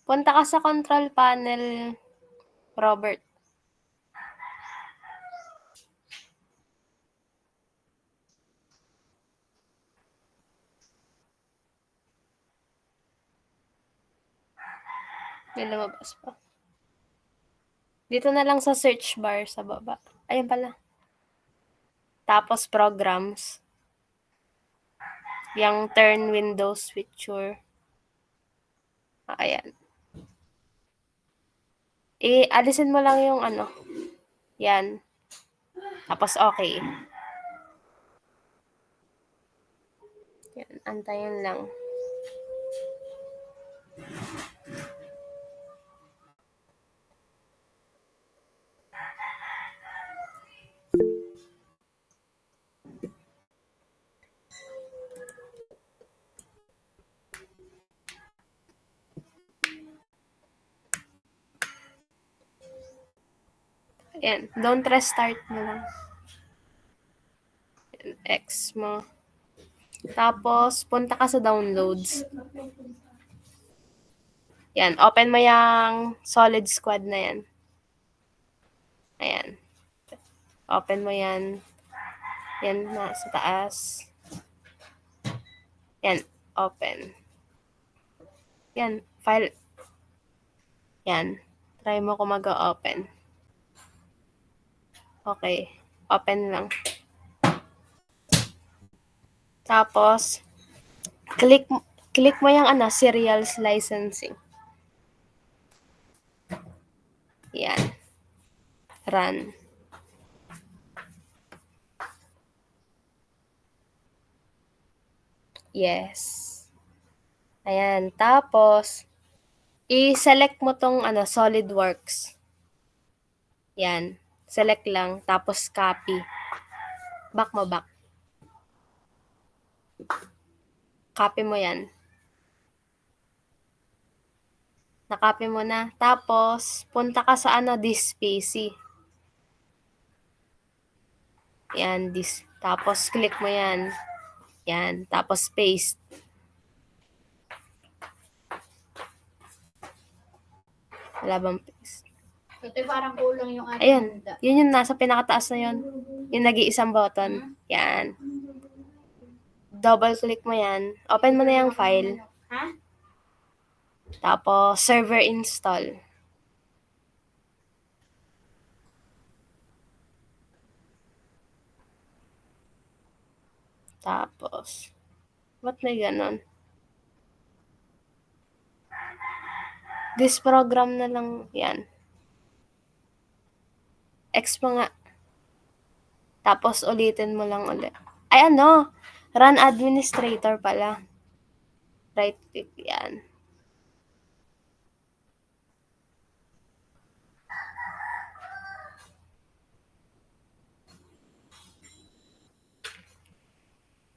Punta ka sa control panel, Robert. May lumabas pa. Dito na lang sa search bar sa baba. Ayun pala. Tapos programs. Yung turn window switcher. Ayan. Alisin mo lang yung ano. Yan. Tapos okay. Yan. Antayin lang. Ayan. Don't restart mo lang. X mo. Tapos, punta ka sa downloads. Yan. Open mo yung solid squad na yan. Ayan. Open mo yan. Yan na sa taas. Yan. Open. Yan. File. Yan. Try mo kung mag-open. Okay. Open lang. Tapos, click mo yung serials licensing. Yan. Run. Yes. Ayan. Tapos, i-select mo tong SolidWorks. Yan. Select lang. Tapos, copy. Back mo back. Copy mo yan. Na-copy mo na. Tapos, punta ka sa this PC. Yan. Tapos, click mo yan. Yan. Tapos, paste. Wala bang paste? Ito parang kulang yung ating Ayun. Yun yung nasa pinakataas na yun. Yung nag-iisang button. Yan. Double click mo yan. Open mo na yung file. Ha? Tapos, server install. Tapos, ba't may ganon? This program na lang yan. X mo nga. Tapos, ulitin mo lang ulit. Ay, run administrator pala. Right click yan.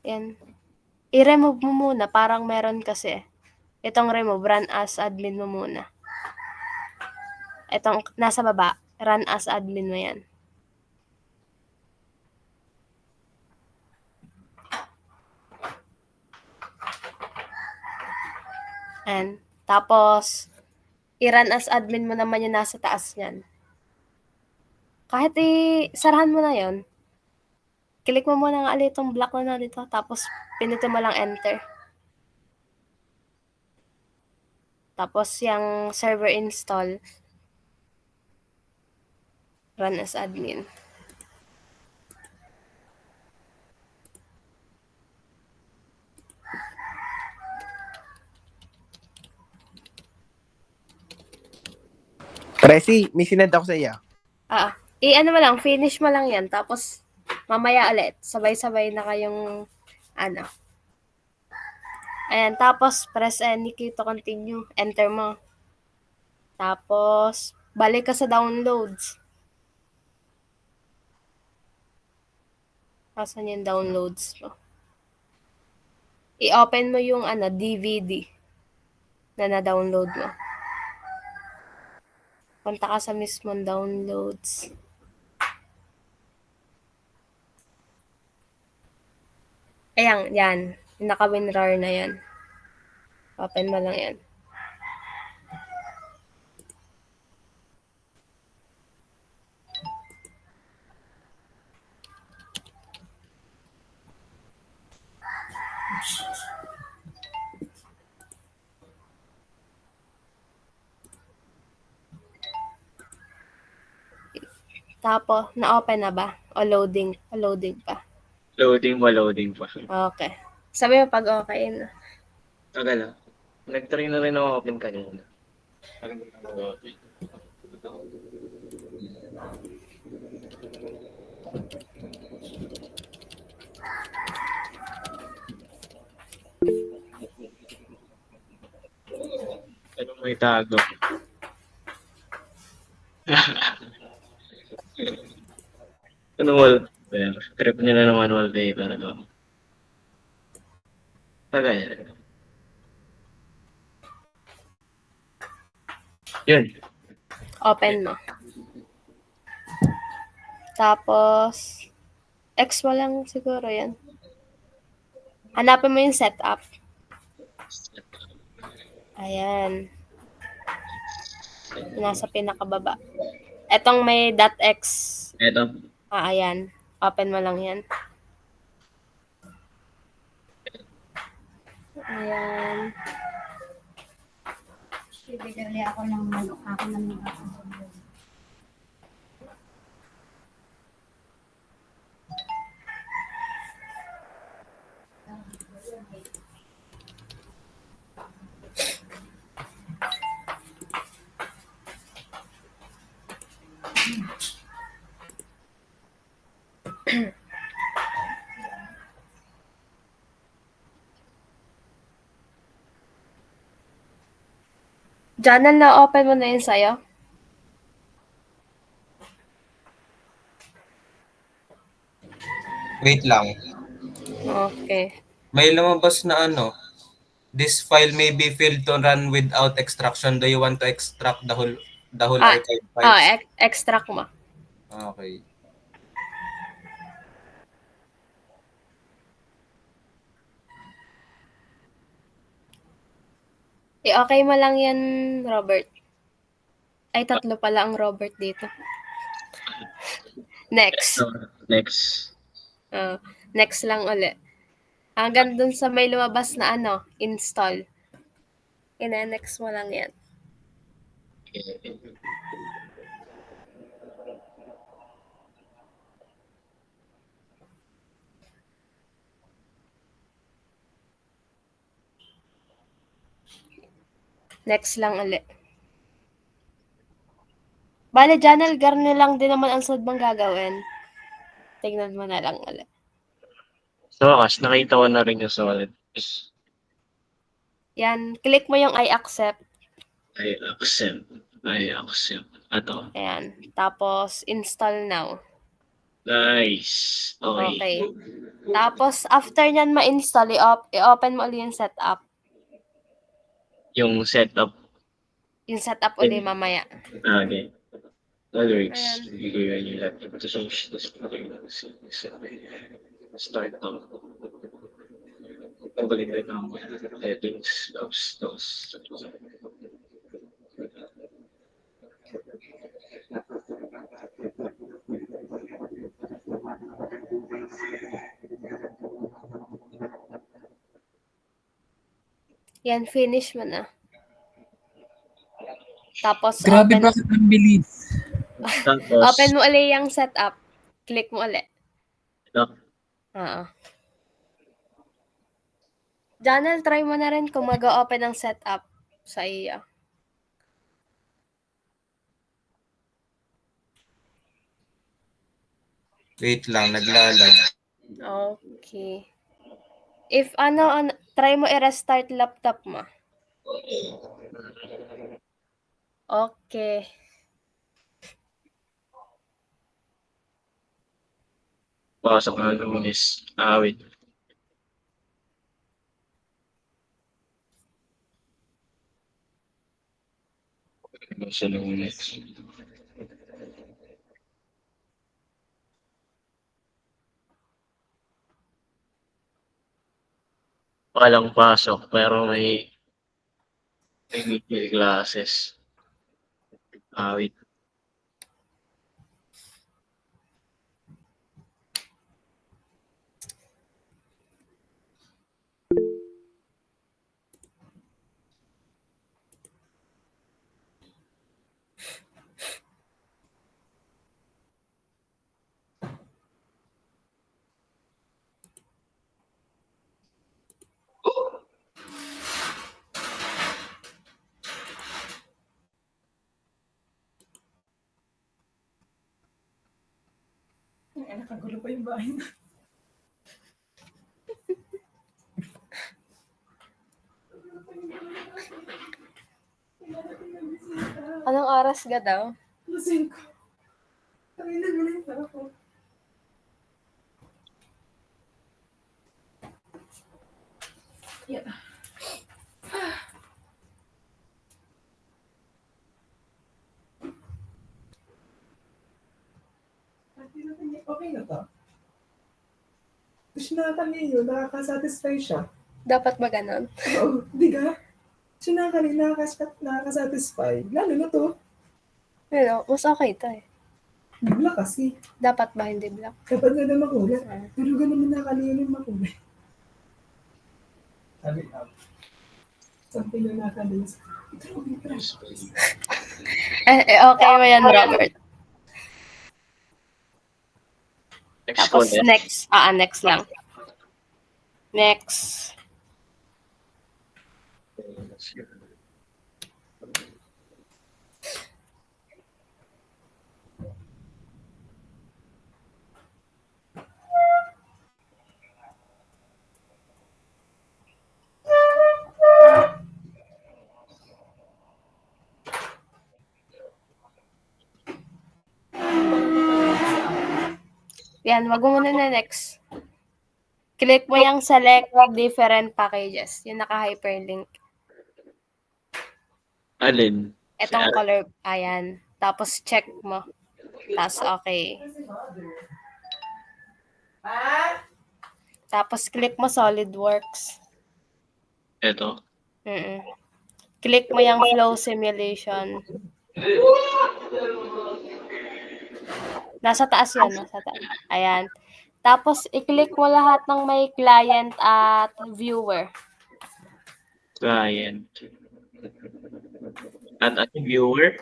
Yan. I-remove mo muna. Parang meron kasi. Itong remove, run as admin mo muna. Itong nasa baba, run as admin mo yan. And, tapos, i-run as admin mo naman yung nasa taas niyan. Kahit sarahan mo na yon. Click mo muna nga ulit itong block na dito. Tapos, pinutin mo lang enter. Tapos, yung server install, run as admin. Presi, may sinend ako sa iyo. Mo lang, finish mo lang yan. Tapos, mamaya ulit, sabay-sabay na kayong, Ayan, tapos, press any key to continue. Enter mo. Tapos, balik ka sa downloads. Asan yung downloads mo? I-open mo yung DVD na na-download mo. Punta ka sa mismong downloads. Ayan, yan. Yung naka-WinRAR na yan. Open mo lang yan. Tapos, na-open na ba? O loading? O loading pa? Loading pa. Okay. Sabi mo pag okay na. Tagal ah. Nag-try na rin ako open kanina. Ano mo itago? Ano wallpaper? Trip niya na naman wallpaper. Ano? Tagal. Yun. Open mo. Tapos, X mo lang siguro yan. Hanapin mo yung setup. Ayan. Nasa pinakababa. Etong may .x. Eto. Ayan. Open mo lang yan. Ayan. Bibigyan ako ng manok. Ako ng manok. Janel, na-open mo na yun sa'yo? Wait lang. Okay. May lumabas na ano. This file may be filled to run without extraction. Do you want to extract the whole archive files? Extract mo. Okay. I-okay mo lang yan, Robert. Ay, 3 pala ang Robert dito. Next. Next. Next lang ulit. Hanggang dun sa may lumabas na install. Ina-next mo lang yan. Next lang ulit. Bale, Janel, garne lang din naman ang sudbang gagawin. Tignan mo na lang ulit. Sa wakas, nakita ko na rin yung solid. Yan, click mo yung I accept. I accept. Ato. Ayan. Tapos, install now. Nice. Okay. Okay. Tapos, after nyan ma-install, i-open mo ulit yung setup. Yung setup. Yung setup ulit mamaya. Okay. That works. Ayan. Bigyan yung laptop. Start now. Pabalik rin ang settings. Those. Yan, finish mo na. Tapos, Grabe, bakit ang bilis? Tapos, open mo ulit yung setup. Click mo ulit. ito. Oo. Janel, try mo na rin kung mag-open ang setup sa iyo. Wait lang, naglalag. Okay. If try mo i-restart laptop mo. Okay. Pasok na Lunes. Wait. Sa Lunes. Walang pasok, pero may weekly classes. Wait. Nakagulo pa yung bahay na. Anong oras ka daw? Lasing ko. Kami na na ako. Yeah. Okay na to. Gusto na kanino, nakakasatisfy siya. Dapat ba ganon? Oo, di ka? Gusto na kanino, nakakasatisfy. Lalo na to. Pero, mas okay to eh. Black kasi. Dapat ba hindi black? Kapag na makulay. Pero ganun naman nakalino yung makulay. Sabi lang. Something na nakalinis. Okay ba yan, Robert? Next Tapos ko, next. Next lang. Next. Yan, wag mo muna na next. Click mo yung select different packages. Yung naka-hyperlink. Alin? Etong color, ayan. Tapos check mo. Tapos okay. Tapos click mo SolidWorks. Ito. Click mo yung flow simulation. Nasa taas yan, nasa taas. Ayan. Tapos i-click mo lahat ng may client at viewer. Client. At viewer?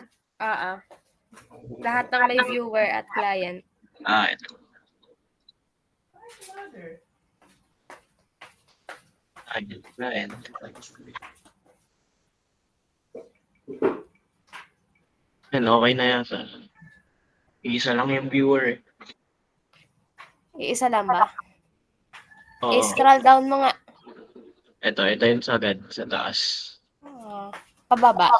Lahat ng may viewer at client. Ito. Client. Yan, okay na yata. Isa lang yung viewer eh. Iisa lang ba? Oo. I-scroll down mo nga. Ito yung sagad sa taas. Pababa.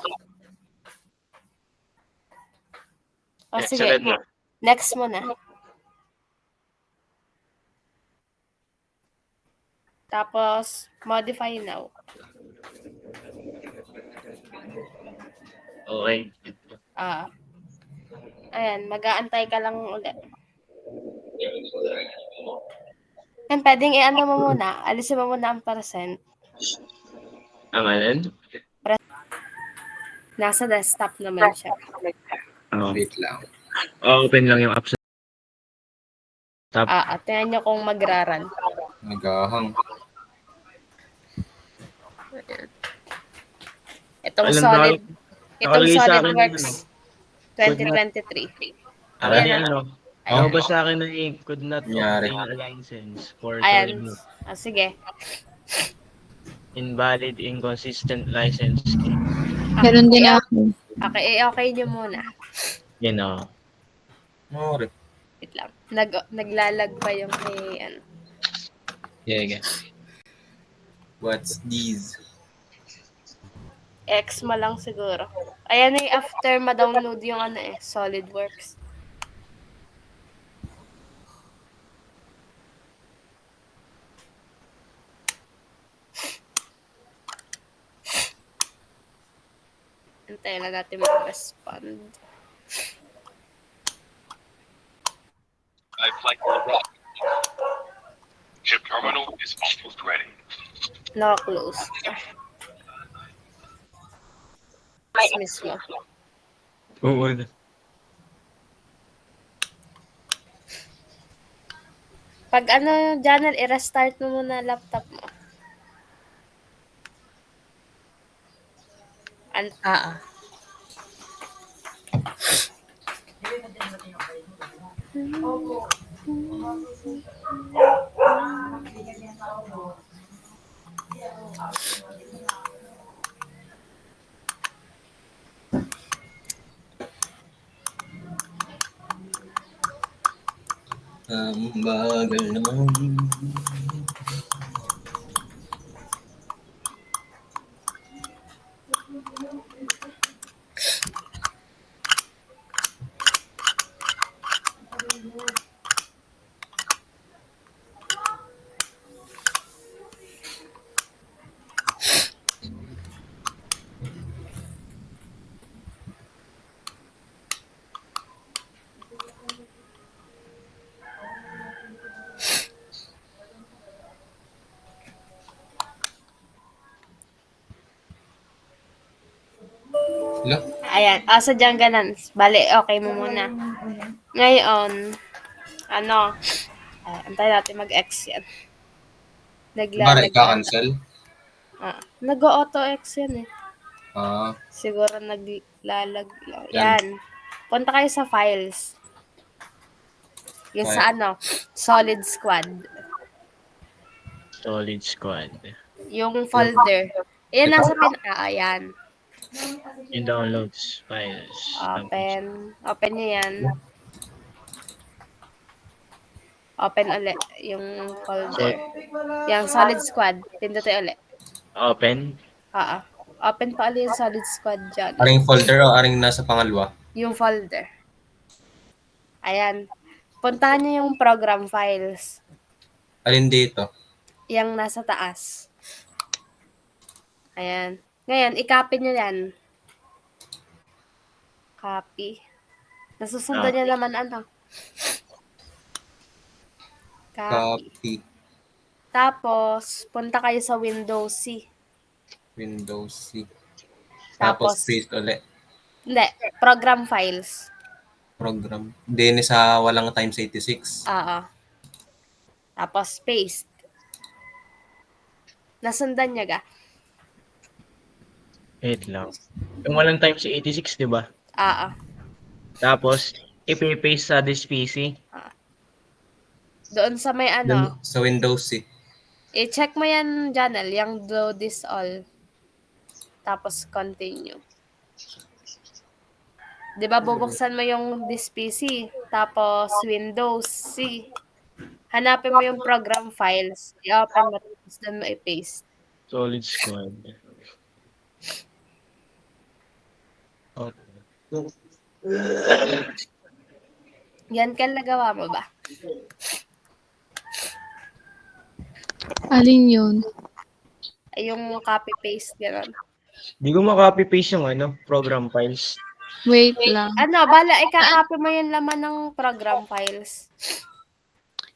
Sige. Sagad na. Next mo na. Tapos, modify now. Okay. Ayan, mag-aantay ka lang ulit. Yan, pwedeng i-ano mo muna. Alisin mo muna ang percent. Ang alin? Nasa desktop naman siya. Wait lang. Open lang yung apps. Tingnan nyo kung magraran. Nagahang. Itong Alam solid, na- itong nakalagay sa akin SolidWorks yung 2023. Ayan Ayan. Ako ba sa akin na could not Nangyari. obtain a license for Ayan. doing Sige. invalid, inconsistent license key. Meron din ako. Okay nyo muna. Yan o. Wait lang. Naglalag pa yung ano. Yeah. What's these? X mo lang siguro. Ayan after ma-download yung SolidWorks. Antayin lang natin mag-respond. I'd like to rock. Ship terminal is almost ready. Naka-close. Dismiss mo. Oo. Pag Janel, i-restart mo muna laptop mo. Ang bagal naman. Hello? Ayan. Sadyang ganun. Bale, okay mo muna. Ngayon, ano, antay natin mag-X yan. Para Naglalag ata. ika-cancel? Nag-auto-X yan eh. Ah, Siguro naglalag lang. Yan. Yan. Punta kayo sa files. Yung File. sa Solid Squad. Solid Squad. Yung folder. Ayan, Ito? nasa ayan. Yung downloads files. Open. Open nyo yan. Open ulit yung folder. Yung Solid Squad. Pindutin ulit. Open. Open pa ulit yung Solid Squad dyan. aring folder o aring nasa pangalawa? Yung folder. Ayan. Puntahan nyo yung program files. Alin dito? Yung nasa taas. Ayan. Ngayon, i-copy nyo yan. Copy. Nasusundan nyo naman Copy. Copy. Tapos, punta kayo sa Windows C. Windows C. Tapos, Tapos paste ulit. Hindi. Program files. Program. Din sa walang times 86. Tapos, paste. Nasundan niya ga? Wait lang. Yung walang times 86, di ba? Tapos, ipipaste sa this PC. Doon sa may Sa Windows C. i-check mo yan, Janel, yung do this all. Tapos, continue. Di ba, bubuksan mo yung this PC, tapos Windows C. Hanapin mo yung program files. I-open mo, tapos doon mo i-paste. Solid Squad. Okay. Yan ka nagawa mo ba? Alin yun? Ay, yung copy-paste, gano'n. Di ko ma-copy-paste yung program files. Wait lang. Bala, ika-copy mo yung laman ng program files.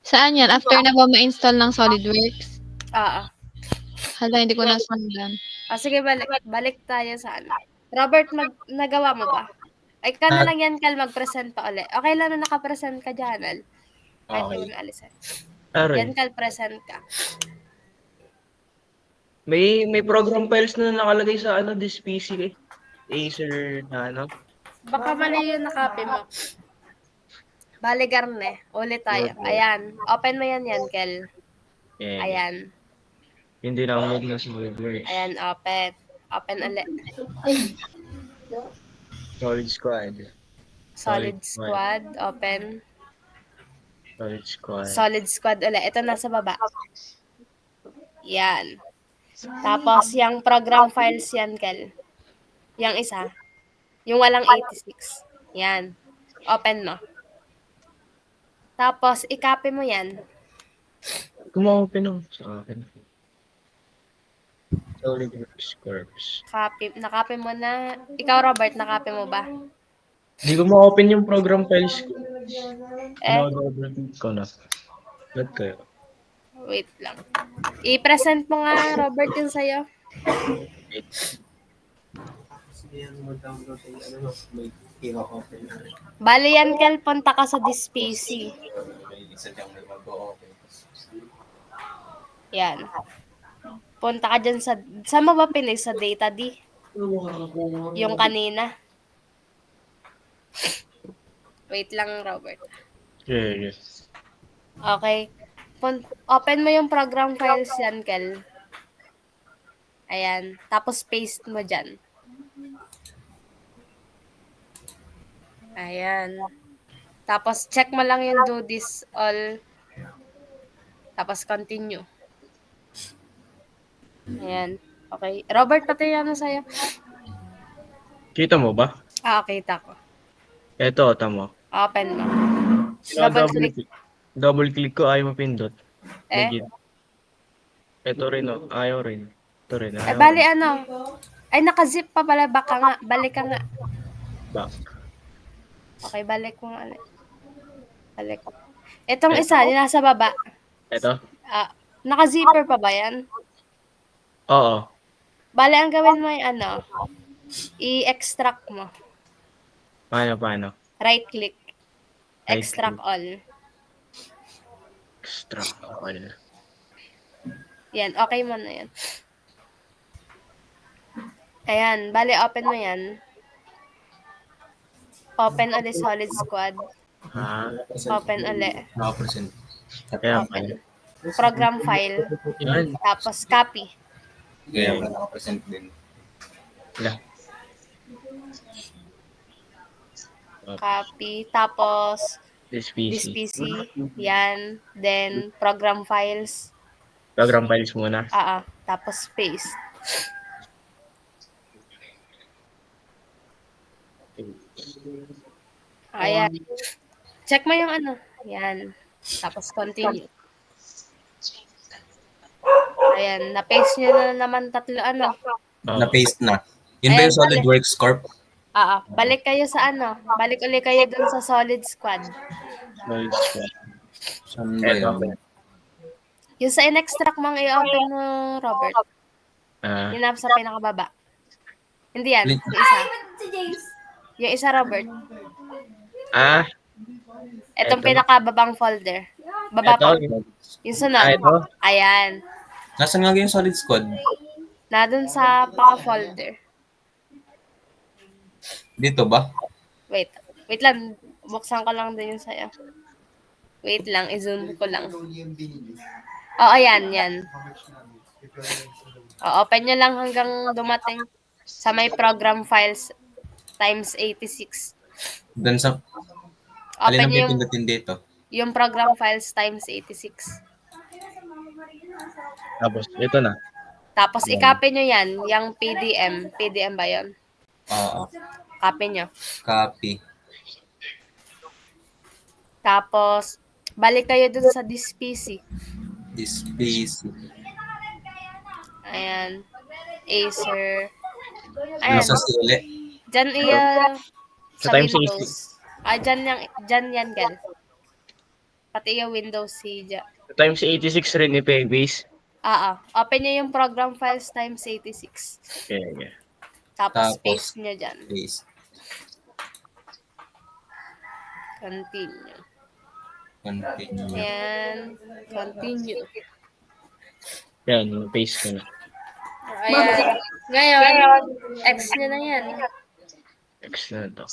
Saan yan? After na ba ma-install ng SolidWorks? Hala, hindi ko nasundan. Sige, balik tayo sa Robert, nagawa mo ba? Ay, ka na lang yan, Kal, mag-present pa ulit. Okay lang na naka-present ka, Janel. Kahit Okay. di mo na alisan. Aray. Yan, Kal, present ka. May program files na nakalagay sa this PC eh. Acer na Baka mali yung na-copy mo. Bale, Garne. Ulit tayo. Ayan. Open mo yan, Kel. Yeah. Ayan. Hindi na ako na SolidWorks. Ayan, open. Open ulit. Solid Squad. Solid Squad. Open. Solid Squad. Solid Squad ulit. Ito nasa baba. Yan. Tapos, yung program files yan, Kel. Yung isa. Yung walang 86. Yan. Open mo. Tapos, i-copy mo yan. Kumaopen lang sa akin. SolidWorks Corps. Nakopy mo na. Ikaw, Robert, nakopy mo ba? Hindi ko ma-open yung program files ko. Eh, Double-click ko na. Ba't kayo? wait lang. I-present mo nga, Robert, yung sa'yo. Bali yan, Kel, punta ka sa this PC. Yan. Punta ka dyan saan mo ba pinay? Sa data D? Yung kanina. Wait lang, Robert. Yeah. Okay. Open mo yung program files yan, Kel. Ayan. Tapos paste mo dyan. Ayan. Tapos, check mo lang yung do this all. Tapos, continue. Ayan. Okay. Robert, pati ano sa'yo? Kita mo ba? Kita ko. Ito, tamo. Open mo. Double click. Double click ko, ayaw mapindot. Eh? Legit. Ito rin, oh. Ayaw rin. Ito rin, ayaw Bali rin. ano? Ay, nakazip pa pala. Baka nga. Balik ka nga. Back. Okay, balik mo nga ulit. Balik. Itong isa, yung nasa baba. Ito? Naka-zipper pa ba yan? Oo. Bali, ang gawin mo yung ano, i-extract mo. Paano? Right-click. Right Extract all. Extract all. Yan, okay mo na yan. Ayan, bali, open mo yan. Open ulit Solid Squad. Open ulit. Nakapresent. Kaya pala. Program file. Yan. Tapos, copy. Kaya nakapresent din. Wala. Copy. Tapos, This this PC. PC. Yan. Then, program files. Program files muna. Tapos, paste. Ayan. Check mo yung ano. Yan. Tapos, continue. Ayan. Na-paste nyo na naman tatlo ano. Na-paste na. Yun ba Ayan, yung SolidWorks Corp? Balik kayo sa ano. Balik ulit kayo dun sa Solid Squad. Saan ba yun? Yung sa in-extract mong i-open mo, Robert. Yung nasa pinakababa. Hindi yan. Yung isa. Yung isa, Robert. Itong pinakababang folder. Baba pa. Yung sunod. Ito? Ayan. Nasaan nga yung Solid Squad? Nandun sa paka-folder. Dito ba? Wait lang. Buksan ko lang din yung sa'yo. Wait lang. I-zoom ko lang. Ayan. Open nyo lang hanggang dumating sa may program files times 86. Doon sa... Open Alin ang yung, pipindutin dito? yung program files times 86. Tapos, ito na. Tapos, i-copy nyo yan. Yung PDM. PDM ba yun? Oo. Copy nyo. Copy. Tapos, balik kayo dun sa this PC. This PC. Ayan. Acer. Ano Ayan. sa sili? Diyan Sa sa times Windows. Diyan yan, gal. Pati yung Windows C dyan. Times 86 rin ni Paybase. Open nyo yung program files times 86. Okay. Tapos, Tapos, paste nyo dyan. Paste. Continue. Continue. Ayan. Continue. Yan, paste ko na. Ayan. Ngayon, X nyo na yan. X na to.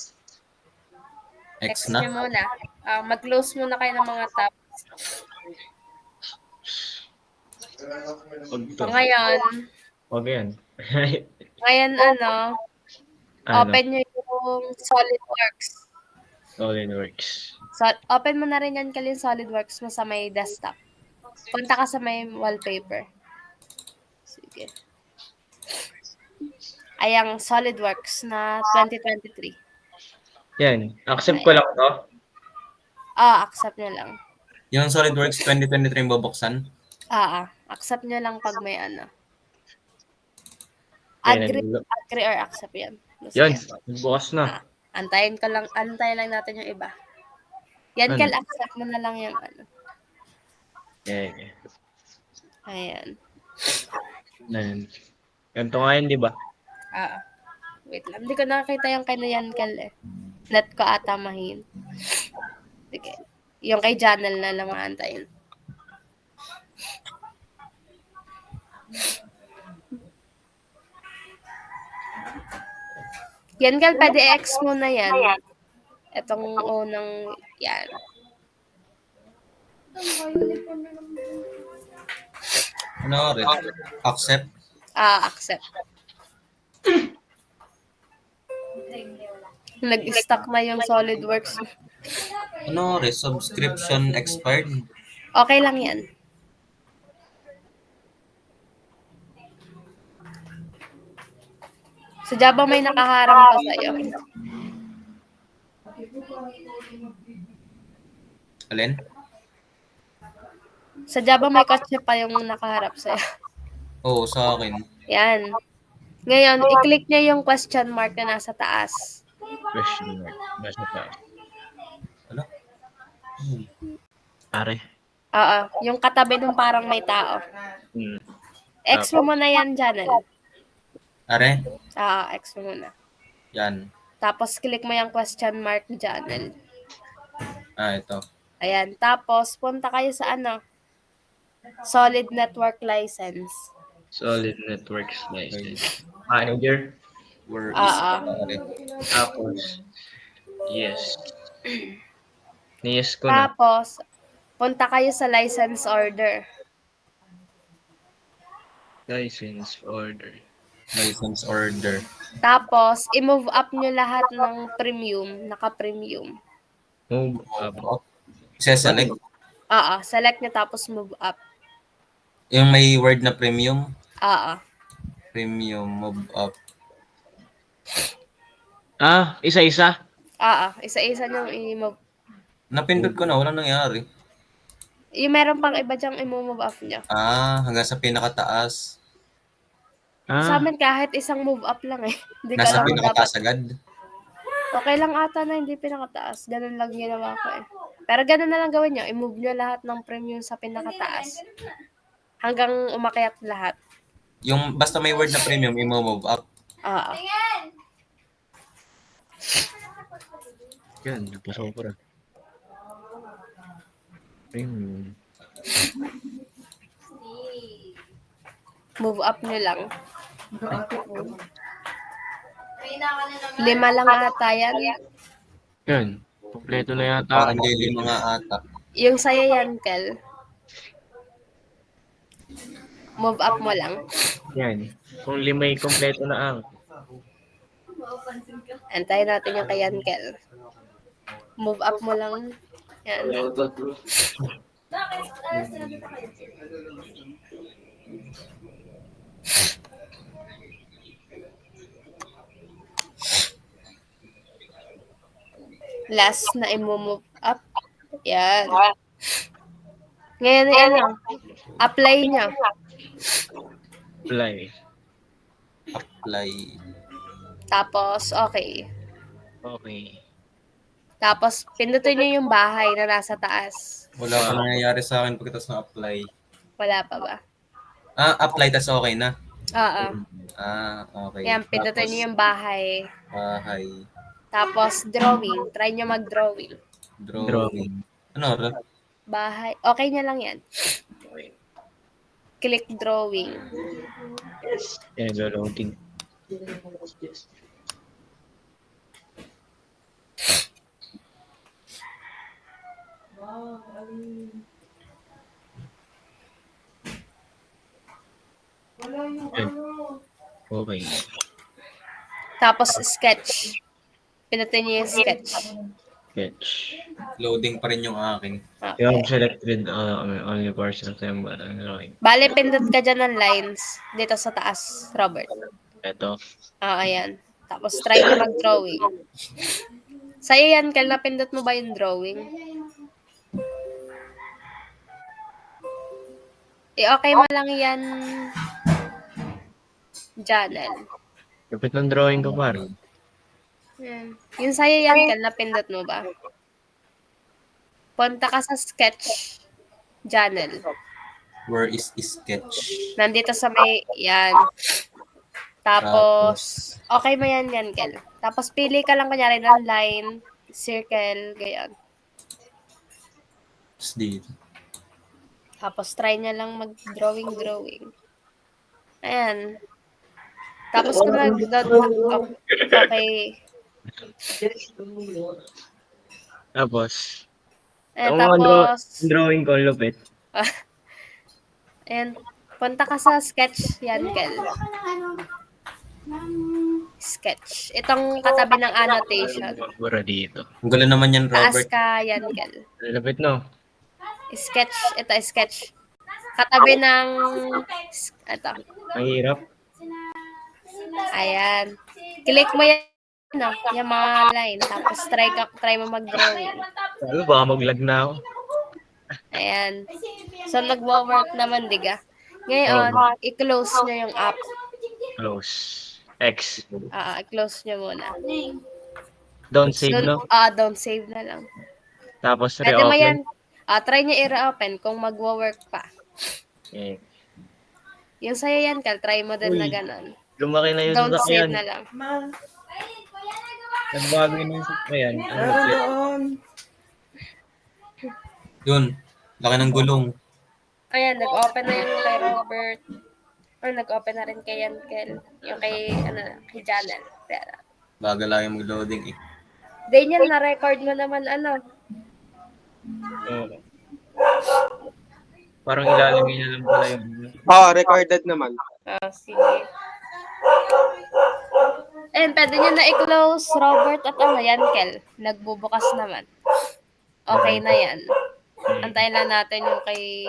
X Nyo na? muna. Mag-close muna kayo ng mga tabs. Huwag to. So, ngayon, Huwag yan. open nyo yung SolidWorks. SolidWorks. So, open mo na rin yan yung SolidWorks mo sa may desktop. Punta ka sa may wallpaper. Sige. Ayang SolidWorks na 2023. Yan. Accept ko lang to. Accept nyo lang. Yung SolidWorks 2023 yung bubuksan? Accept nyo lang pag may ano. Yan, Agree or accept yan. Basta yan. yan. Bukas na. Antayin lang natin yung iba. Yan, Ano? accept mo na lang yung ano. Yan. Ayan. Ganito nga yun, di ba? Wait lang. Hindi ko nakakita yung kay Yan eh. Net ko ata mahin. Sige. Yung kay Janel na lang antayin. Yan, gal, pwede X mo na yan. Itong unang, yan. Ano rin? Accept? Accept. Nag-stuck na yung SolidWorks. Ano, resubscription expired? Okay lang yan. Sa Java may nakaharang pa sa'yo. Alin? Sa Java may kotse pa yung nakaharap sa'yo. Oo, sa akin. Yan. Ngayon, i-click niya yung question mark na nasa taas. Question mark. Nasa taas. Ano? Are. Oo, yung katabi nung parang may tao. Hmm. X mo muna yan, Janel. Are? Oo, X mo muna. Yan. Tapos, click mo yung question mark, Janel. Ito. Ayan. Tapos, punta kayo sa ano? Solid Network License. Solid Networks license. Manager. Where is Ah, Are? Tapos, yes. Ni-yes ko na. Tapos, punta kayo sa license order. License order. License order. Tapos, i-move up nyo lahat ng premium, naka-premium. Move up. Select. Oo, select nyo tapos move up. Yung may word na premium. Oo. Premium, move up. Isa-isa? Oo, isa-isa nyo i-move. Napindot ko na, walang nangyari. Yung meron pang iba dyang i-move up nyo. Hanggang sa pinakataas. Sa amin kahit isang move up lang eh. Hindi ka Nasa lang dapat. pinakataas agad. Okay lang ata na hindi pinakataas. Ganun lang ginawa ko eh. Pero ganun na lang gawin nyo. I-move nyo lahat ng premium sa pinakataas. Hanggang umakyat lahat. Yung basta may word na premium, i-move up. Oo. Yan, napasobra. Premium. Move up nyo lang. 5 lang ata yan. Yan. Kompleto na yata. Parang hindi mga ata. Yung sa'yo yan, Kel. Move up mo lang. Yan. Kung limay kompleto na ang. Antayin natin yung kay Yankel. Move up mo lang. Yan. Last na i-move up. Yan. Ngayon, ano, apply nyo. Apply. Apply. Tapos, okay. Okay. Tapos, pindutin nyo yung bahay na nasa taas. Wala pa nangyayari sa akin pagkatapos ng apply. Wala pa ba? Apply tas okay na. Oo. Okay. Yan, pindutin nyo yung bahay. Bahay. Tapos, drawing. Try nyo mag-drawing. Drawing. Ano? Bahay. Okay na lang yan. Click drawing. Yan, loading. Yan. Okay. Tapos, sketch. Pindutin nyo yung sketch. Sketch. Loading pa rin yung akin. You Okay. have selected only portion of them but drawing. Bale, pindot ka dyan ng lines dito sa taas, Robert. Ito. Ayan. Tapos, try nyo mag-drawing. Sa'yo yan, Kel, napindot mo ba yung drawing? Okay mo lang yan, Janel. Kapit ng drawing ko pare. Yan. Yung sa'yo yan, Kel, napindot mo ba? Punta ka sa sketch, Janel. Where is sketch? Nandito sa may, yan. Tapos, okay mo yan, Kel. Tapos, pili ka lang kunyari ng line, circle, ganyan. Dito. Tapos, try niya lang mag-drawing. Ayan. Tapos, kung okay. Tapos, Ayan, ang mga tapos, drawing ko lupit. ayan. Punta ka sa sketch, yan, Kel. sketch. Itong katabi ng annotation. Bura dito. Ang gulo naman yan, Taas Robert. ka, Yankel. Lapit no? Sketch. Ito, sketch. Katabi ng... Ito. Mahirap. Ayan. Click mo yan, no? Yung mga line. Tapos try mo mag-drawing. Ano, baka mag-lag na ako. Ayan. So, nagwo-work naman, diga. Ngayon, i-close nyo yung app. Close. X. I-close nyo muna. Don't save, no? Don't save na lang. Tapos Pwede mo reopen. yan. Try nyo i-reopen kung magwo-work pa. Okay. Yung sa'yo yan, Cal, try mo din na ganun. Lumaki na yung Don't save sasakyan. na lang. Ma, Nagbago yun yung sasakyan. meron doon. Yun. Laki ng gulong. Ayan, nag-open na yung kay Robert. Or nag-open na rin kay Yankel. Yung kay Janel. Bagal lang yung mag-loading eh. Daniel, na-record mo naman Oo. Parang ilalagay niya lang pala yung... Recorded naman. Sige. Ayan, pwede nyo na i-close, Robert at Yankel. Nagbubukas naman. Okay na yan. Antayin lang natin yung kay